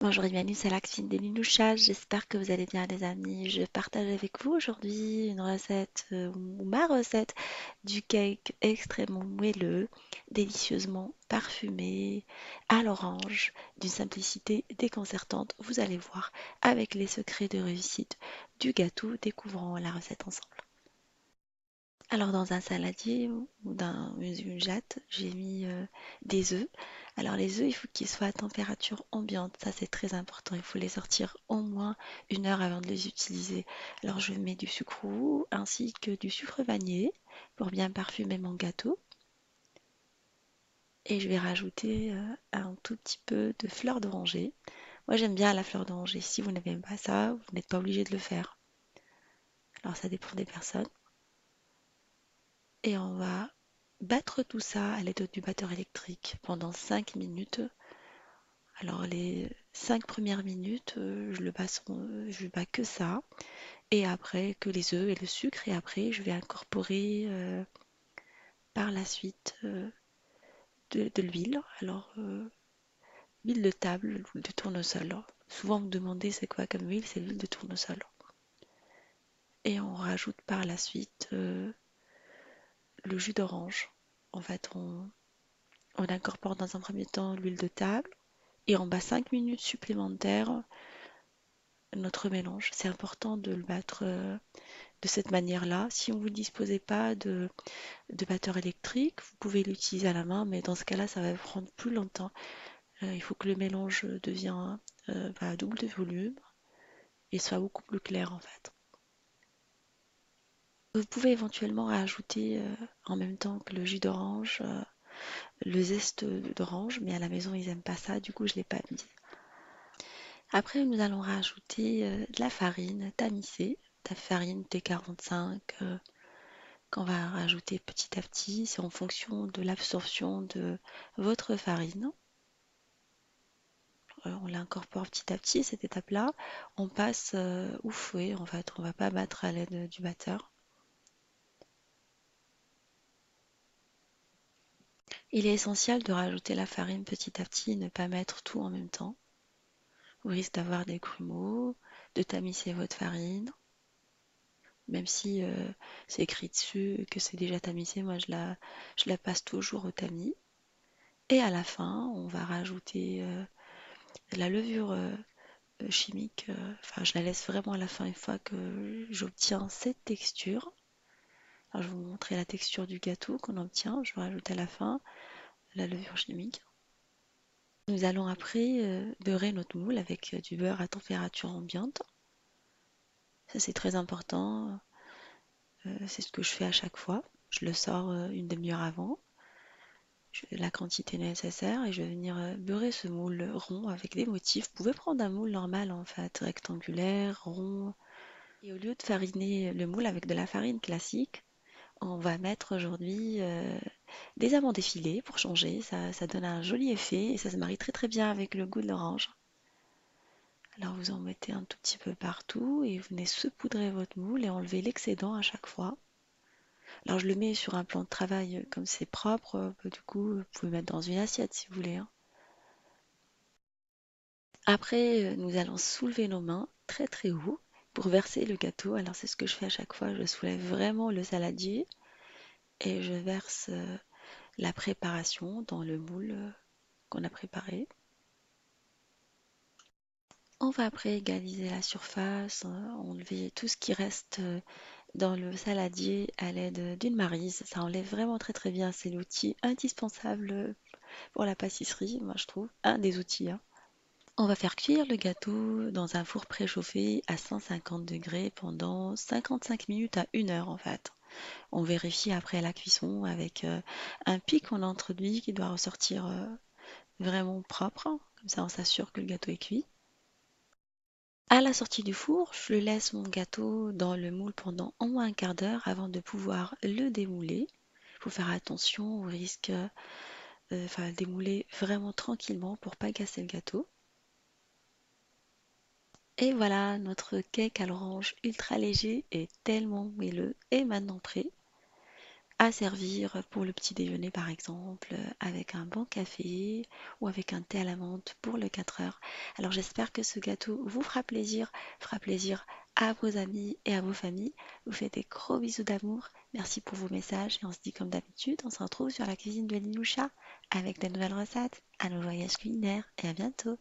Bonjour et bienvenue, c'est Laxine des Minouchas. J'espère que vous allez bien, les amis. Je partage avec vous aujourd'hui une recette ou ma recette du cake extrêmement moelleux, délicieusement parfumé à l'orange, d'une simplicité déconcertante. Vous allez voir avec les secrets de réussite du gâteau. Découvrons la recette ensemble. Alors dans un saladier ou dans une jatte, j'ai mis des œufs. Alors les œufs, il faut qu'ils soient à température ambiante, ça c'est très important. Il faut les sortir au moins 1 heure avant de les utiliser. Alors je mets du sucre roux ainsi que du sucre vanillé pour bien parfumer mon gâteau. Et je vais rajouter un tout petit peu de fleur d'oranger. Moi j'aime bien la fleur d'oranger. Si vous n'aimez pas ça, vous n'êtes pas obligé de le faire. Alors ça dépend des personnes. Et on va battre tout ça à l'aide du batteur électrique pendant 5 minutes. Alors les 5 premières minutes, je bats que ça. Et après que les œufs et le sucre. Et après, je vais incorporer par la suite de l'huile. Alors, huile de table, l'huile de tournesol. Souvent, vous me demandez c'est quoi comme huile, c'est l'huile de tournesol. Et on rajoute par la suite le jus d'orange. En fait, on incorpore dans un premier temps l'huile de table. Et on bat 5 minutes supplémentaires notre mélange. C'est important de le battre de cette manière-là. Si vous ne disposez pas de batteur électrique, vous pouvez l'utiliser à la main, mais dans ce cas-là, ça va prendre plus longtemps. Il faut que le mélange devienne double de volume et soit beaucoup plus clair en fait. Vous pouvez éventuellement rajouter en même temps que le jus d'orange, le zeste d'orange, mais à la maison ils n'aiment pas ça, du coup je ne l'ai pas mis. Après, nous allons rajouter de la farine tamisée, de la farine T45 qu'on va rajouter petit à petit. C'est en fonction de l'absorption de votre farine. On l'incorpore petit à petit, cette étape-là. On passe au fouet, en fait. On ne va pas battre à l'aide du batteur. Il est essentiel de rajouter la farine petit à petit, ne pas mettre tout en même temps. Au risque d'avoir des grumeaux, de tamiser votre farine. Même si c'est écrit dessus que c'est déjà tamisé, moi je la passe toujours au tamis. Et à la fin, on va rajouter la levure chimique. Enfin, je la laisse vraiment à la fin une fois que j'obtiens cette texture. Alors, je vais vous montrer la texture du gâteau qu'on obtient. Je vais rajouter à la fin la levure chimique. Nous allons après beurrer notre moule avec du beurre à température ambiante. Ça, c'est très important. C'est ce que je fais à chaque fois. Je le sors une demi-heure avant. La quantité nécessaire et je vais venir beurrer ce moule rond avec des motifs. Vous pouvez prendre un moule normal en fait, rectangulaire, rond. Et au lieu de fariner le moule avec de la farine classique, on va mettre aujourd'hui des amandes effilées pour changer. Ça donne un joli effet et ça se marie très très bien avec le goût de l'orange. Alors vous en mettez un tout petit peu partout et vous venez saupoudrer votre moule et enlever l'excédent à chaque fois. Alors je le mets sur un plan de travail comme c'est propre, du coup vous pouvez mettre dans une assiette si vous voulez, hein. Après, nous allons soulever nos mains très très haut pour verser le gâteau. Alors c'est ce que je fais à chaque fois, je soulève vraiment le saladier et je verse la préparation dans le moule qu'on a préparé. On va après égaliser la surface, enlever tout ce qui reste dans le saladier à l'aide d'une maryse. Ça enlève vraiment très très bien. C'est l'outil indispensable pour la pâtisserie, moi je trouve. Un des outils, hein. On va faire cuire le gâteau dans un four préchauffé à 150 degrés pendant 55 minutes à 1 heure en fait. On vérifie après la cuisson avec un pic qu'on introduit qui doit ressortir vraiment propre. Comme ça on s'assure que le gâteau est cuit. À la sortie du four, je laisse mon gâteau dans le moule pendant au moins un quart d'heure avant de pouvoir le démouler. Il faut faire attention au risque, démouler vraiment tranquillement pour pas casser le gâteau. Et voilà, notre cake à l'orange ultra léger et tellement moelleux est maintenant prêt. à servir pour le petit déjeuner par exemple, avec un bon café ou avec un thé à la menthe pour le 4 heures. Alors j'espère que ce gâteau vous fera plaisir à vos amis et à vos familles. Je vous fais des gros bisous d'amour. Merci pour vos messages et on se dit comme d'habitude, on se retrouve sur la cuisine de Linoucha avec de nouvelles recettes, à nos voyages culinaires et à bientôt.